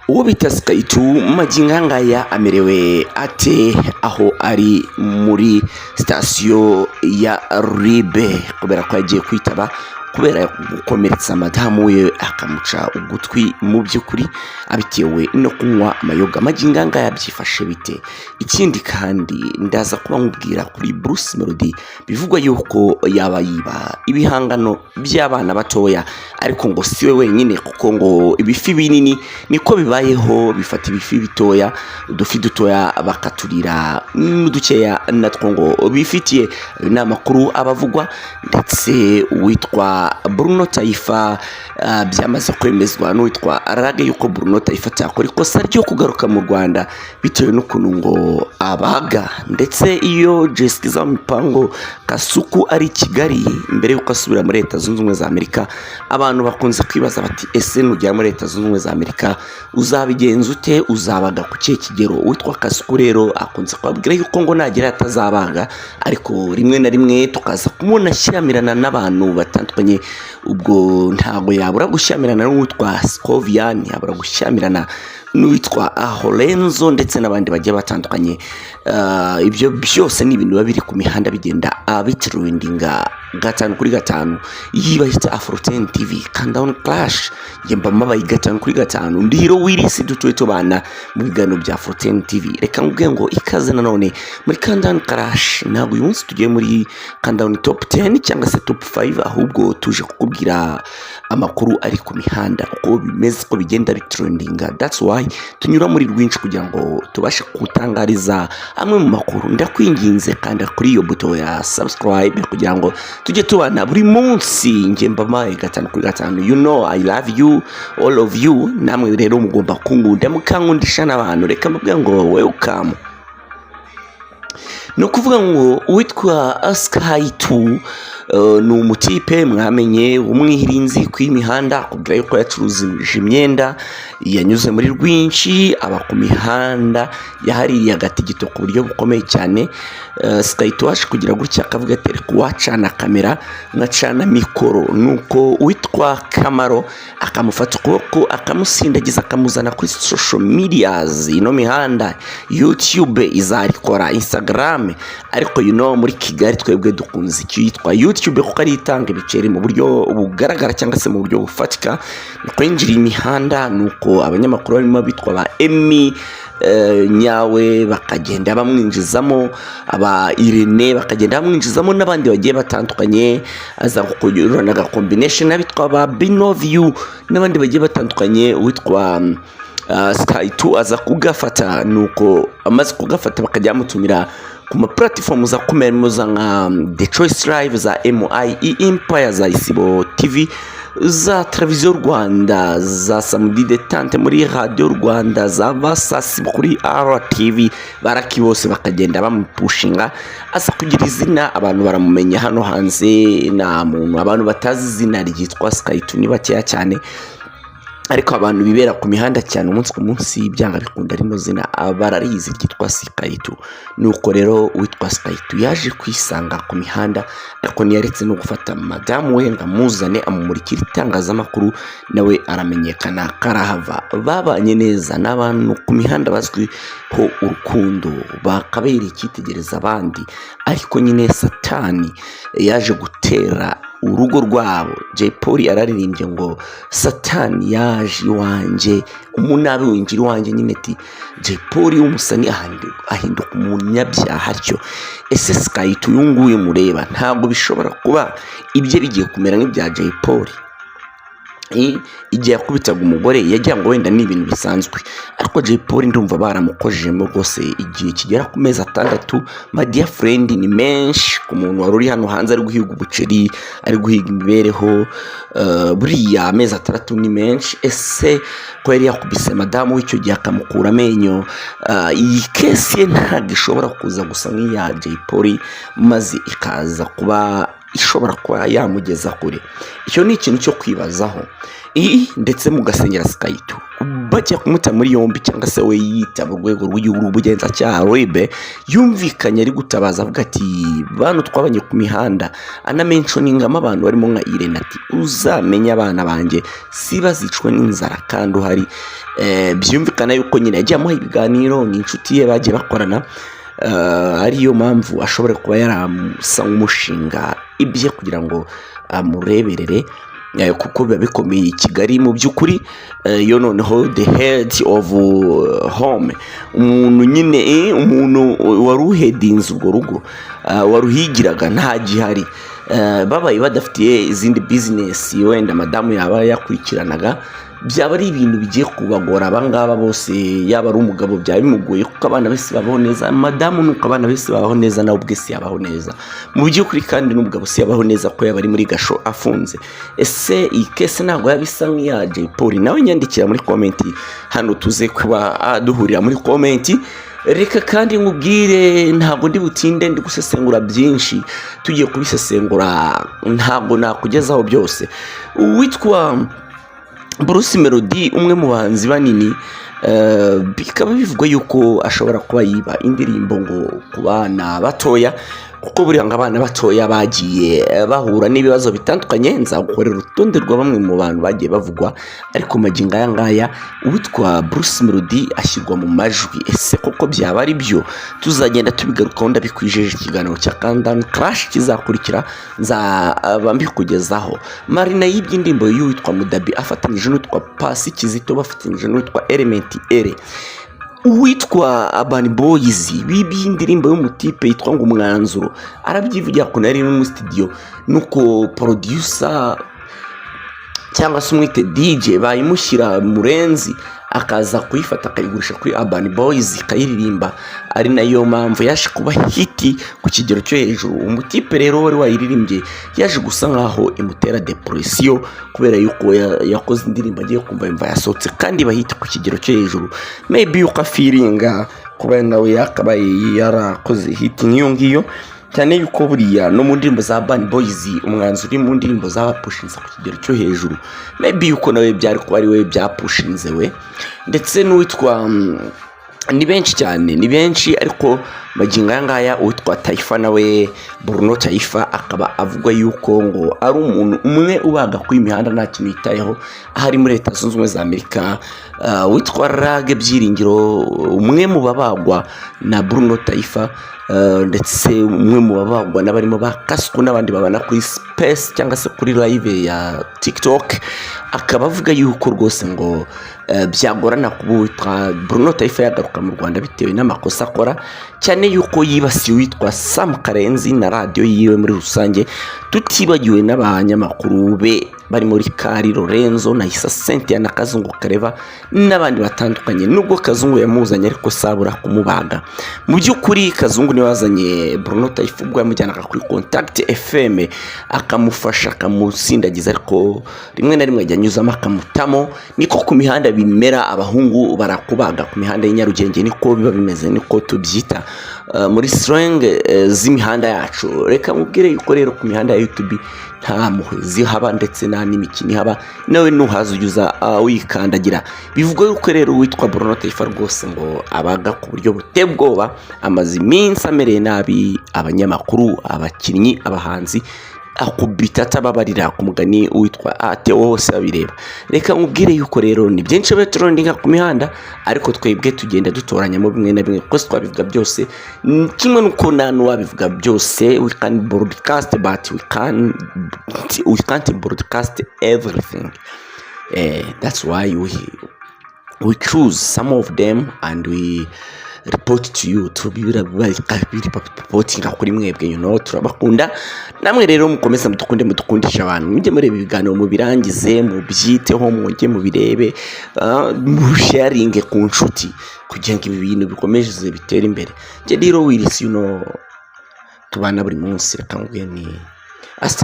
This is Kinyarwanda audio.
uwo bita Skaitu magingo ngaya amerewe ate aho ari muri sitasiyo ya Ribe kubera ko yagiye kwitaba kubera gukomeretsa madamu we akamuca ugutwi mu by'ukuri abitewe no kunywa amayoga. Magingo ngaya byifashe bite? Ikindi kandi ndaza kuba nkubwira kuri Bruce Melody bivugwa yuko yaba yiba ibihangano by'abana batoya, ariko ngo siwe wenyine kuko ngo ibifi binini niko bibayeho bifata ibifi bitoya, udufi dutoya bakaturira n'udukeya natwo ngo bifitiye n'amakuru abavugwa. Ndetse uwitwa Bruno Taifa byamaze kwemezwa n'uwitwa Rage yuko Bruno Taifa cyakora ikosa ryo kugaruka mu Rwanda bitewe n'ukuntu ngo abaga. Ndetse iyo Jessica Mipango Kasuku ari Kigali mbere yuko asubira muri Leta Zunze Ubumwe za Amerika, abantu bakunze kwibaza bati ese nujya muri Leta Zunze Ubumwe za Amerika uzabigenza ute, uzabaga ku kihe kigero? Uwitwa Kasuku rero akunze kubabwira yuko ngo nagira atazabaga, ariko rimwe na rimwe tukaza kumubona ashyamirana n'abantu batandukanye. Ubwo ntago yabura gushyamirana n'uwitwa Scovian, yabura gushyamirana n'uwitwa Horenzo ndetse n'abandi bagiye batandukanye. Ibyo byose ni ibintu biba biri ku mihanda bigenda bitrendinga 5/5. Yiba hita Afro 10 TV Countdown Clash yemba mabaye 5/5 ndiro wirisi dutuye tubana mu biganiro bya Afro 10 TV. Reka ngubwe ngo ikaze nanone muri Countdown Clash. Ntabwo uyu munsi tugiye muri Countdown Top 10 cyangwa se Top 5, ahubwo tuje kukubwira amakuru ari ku mihanda uko bimeze, ko bigenda bitrendinga. That's why tunyura muri rwinshi kugira ngo tubashe kutangariza amwe mu makuru. Ndakwinginze kandi kuri iyo buto ya subscribe kugira ngo tujye tubana buri munsi. Nge mbamaye 5/5. You know I love you, all of you. Namwe rero mugomba kungunda mukankundisha n'abantu. Reka mbabwira ngo welcome. No kuvuga ngo witwa Skaitu ni umutipe mwamenye umwihirinzi kw'imihanda, akubwira yuko yacuruzije imyenda, yanyuze muri rwinshi aba ku mihanda yahariye agatigito ku buryo bukomeye cyane. Skaitu waje kugira gutya akavuga ati kuwacana kamera ngacana mikoro, nuko witwa Kamaro akamufata ukuboko akamusindagiza akamuzana kuri social medias. Ino mihanda YouTube izarikora, Instagram, ariko muri Kigali twebwe dukunze icyo yitwa YouTube kuko ari itanga ibiceri mu buryo bugaragara cyangwa se mu buryo bufatika. Kwinjira imihanda nuko abanyamakuru barimo bitwa ba Emmy Nyawe bakagenda bamwinjizamo, aba Irene bakagenda bamwinjizamo n'abandi bagiye batandukanye. Aza kukurana aga combination abitwa ba Binoview n'abandi bagiye batandukanye. Witwa Skaitu aza kugafata, nuko amaze kugafata bakajya mutumira ku ma platform za kumemuza nka The Choice Live, za MIE Empire, za Isibo TV, za Televiziyo Rwanda, za Samedi Detente muri Radio Rwanda, za Basasi kuri RTV. Baraki bose bakagenda bamupushinga asa kugira izina, abantu baramumenya hano hanze. Na muntu abantu batazi izina ryitwa Skaitu ni bakeya cyane, ariko abantu bibera ku mihanda cyane umunsi ku munsi byanga bikunda rino zina bararizi ryitwa Skaitu. Nuko rero witwa Skaitu yaje kwisanga ku mihanda, ariko niyaretse no gufata madamu we ngamuzane amumurikira itangazamakuru, nawe aramenyekana karahava. Babanye neza n'abantu ku mihanda bazwi ho urukundo, bakabera icyitegereza abandi, ariko nyine Satani yaje gutera urugo rwabo. Jay Polly araririmbye ngo Satani yaje iwanje, umunabi winjira iwanje. Nyine ati Jay Polly umusani ahinduka umunyabyaha atyo. Ese Skaitu yunguye mureba ntabwo bishobora kuba ibye bigiye kumera nk'ibya Jay Polly. Igihe yakubitaga umugore yagira ngo wenda ni ibintu bisanzwe, ariko Jay Polly ndumva baramukojejemo rwose igihe kigera ku mezi 6. My dear friend, ni menshi ku muntu wari uri hano hanze ari guhiga ubuceri, ari guhiga imibereho. Buriya amezi 6 ni menshi. Ese ko yari yakubise madamu w'icyo gihe akamukura amenyo, iyi kesi ntabwo ishobora kuza gusa nk'iya Jay Polly maze ikaza kuba ishobora kuba yamugeza kure. Icyo ni ikintu cyo kwibazaho. Ndetse mugasengera Sky 2 bajya kumuta muri yombi cyangwa se we yita mu rwego rw'igihugu rw'ubugenzacyaha RIB yumvikanye ari gutabaza avuga ati bantu twabanye ku mihanda anamentioningamo abantu barimo nka Irene ati uzamenya abana banjye si bazicwe n'inzara kandi uhari. Byumvikana yuko nyine yagiye amuha ibiganiro n'inshuti ye bagiye bakorana, ariyo mpamvu ashobora kuba yaramusa nk'umushinga ibye kugira ngo amureberere, kuko biba bikomeye i Kigali mu by'ukuri. Yo noneho the head of home, umuntu nyine umuntu waruhedinze urwo rugo waruhigiraga nta gihari, babaye badafitiye izindi business wenda madamu yaba yakurikiranaga, byaba ari ibintu bigiye kubagora abangaba bose. Yaba ari umugabo byaba bimugoye kuko abana bese babaho neza, madamu nuko abana bese babaho neza nawe ubwe si yabaho neza mu by'ukuri, kandi n'umugabo si yabaho neza ko yaba ari muri gasho afunze. Ese iyi kese ntabwo yabisa nk'iya Jay Polly? Nawe nyandikira muri komenti hano tuze kuba duhurira muri komenti. Reka kandi nkubwire ntabwo ndi butinde ndi gusesengura byinshi, tugiye kubisesengura ntabwo nakugezaho byose. Uwitwa Bruce Melody, umwe mu bahanzi banini, bikaba bivugwa yuko ashobora kuba yiba indirimbo ngo ku bana batoya, kuko buriya ngo abana batoya bagiye bahura n'ibibazo bitandukanye. Nzagukorera urutonde rwa bamwe mu bantu bagiye bavugwa, ariko magingo aya ngaya uwitwa Bruce Melody ashyirwa mu majwi. Ese koko byaba ari byo? Tuzagenda tubigarukaho ndabikwijeje. Ikiganiro cya Countdown Clash kizakurikira nzaba mbikugezaho. Marina yibye indirimbo y'uwitwa Mudabi afatanyije n'uwitwa Pasi Kizito bafatanyije n'uwitwa Element Ere. Uwitwa Urban Boys bibiye indirimbo y'umutipe yitwa ngo Umwanzuro, arabyivugira ko nari mu studio, nuko producer cyangwa se umwite DJ bayimushyira Murenzi akaza kuyifata akayigurisha kuri Urban Boys ikayiririmba, ari nayo mpamvu yaje kuba hiti ku kigero cyo hejuru. Umutipe rero wari wayiririmbye yaje gusa nkaho imutera depression kubera yuko yakoze indirimbo agiye kumva imva yasohotse kandi bahita ku kigero cyo hejuru. Maybe ukafiringa kuba nawe yakabaye yarakoze hiti nk'iyo ngiyo, cyane yuko buriya no mu ndirimbo za Urban Boys Umwanzuro uri mu ndirimbo z'abapushinze ku kigero cyo hejuru. Maybe yuko nawe byari kuba ari we byapushinze we. Ndetse n'uwitwa ni benshi cyane, ni benshi, ariko magingo aya ngaya uwitwa Taifa nawe Bruno Taifa akaba avugwa yuko ngo ari umuntu umwe ubaga ku imihanda nta kintu yitayeho, ahari muri Leta Zunze Ubumwe za Amerika. Witwa Rage Byiringiro, umwe mu babagwa na Bruno Taifa, ndetse umwe mu babagwa n'abarimo bakaswe n'abandi babana kuri Space cyangwa se kuri live ya TikTok, akaba avuga yuko rwose ngo byagorana kuba witwa Bruno Taifa yagaruka mu Rwanda bitewe n'amakosa akora, cyane yuko yibasiye witwa Sam Karenzi na radio yiwe muri rusange, tutibagiwe n'abanyamakuru be bari muri Kari Lorenzo na Isa Cynthia na Kazungu Kareva n'abandi batandukanye. Nubwo Kazungu yamuzanye ariko sabura kumubaga. Mu by'ukuri Kazungu niwe wazanye Bruno Taifa ubwo yamujyanaga kuri Contact FM akamufasha akamusindagiza, ariko rimwe na rimwe ajya anyuzamo akamutamo. Niko ku mihanda bimera, abahungu barakubaga ku mihanda y'Inyarugenge, niko biba bimeze, niko tubyita muri slang z'imihanda yacu. Reka mubwire yuko rero ku mihanda ya YouTube nta muhwe zihaba ndetse nta n'imikino ihaba, nawe nuhaza ujuza wikandagira. Bivugwa yuko rero witwa Bruno Taifa rwose ngo abaga ku buryo buteye ubwoba, amaze iminsi amereye nabi abanyamakuru, abakinnyi, abahanzi, akubita atababarira ku mugani witwa Theo wose babireba. Reka mubwire yuko rero ni byinshi betrondinga ku mihanda, ariko twebwe tugenda dutoranyamo bimwe na bimwe kuko twabivuga byose, kimwe nuko nanu wabivuga byose. We can broadcast but we can't broadcast everything. That's why we choose some of them and we report to you, reporting kuri mwebwe, turabakunda namwe rero mukomeza mudukundisha abantu, mujye mureba ibiganiro mubirangize, mubyiteho, mwongeye mubirebe, mu sharing ku nshuti kugira ngo ibi bintu bikomeze bitera imbere. Je rero wirisi tubana buri munsi, reka ngwe ni Astra.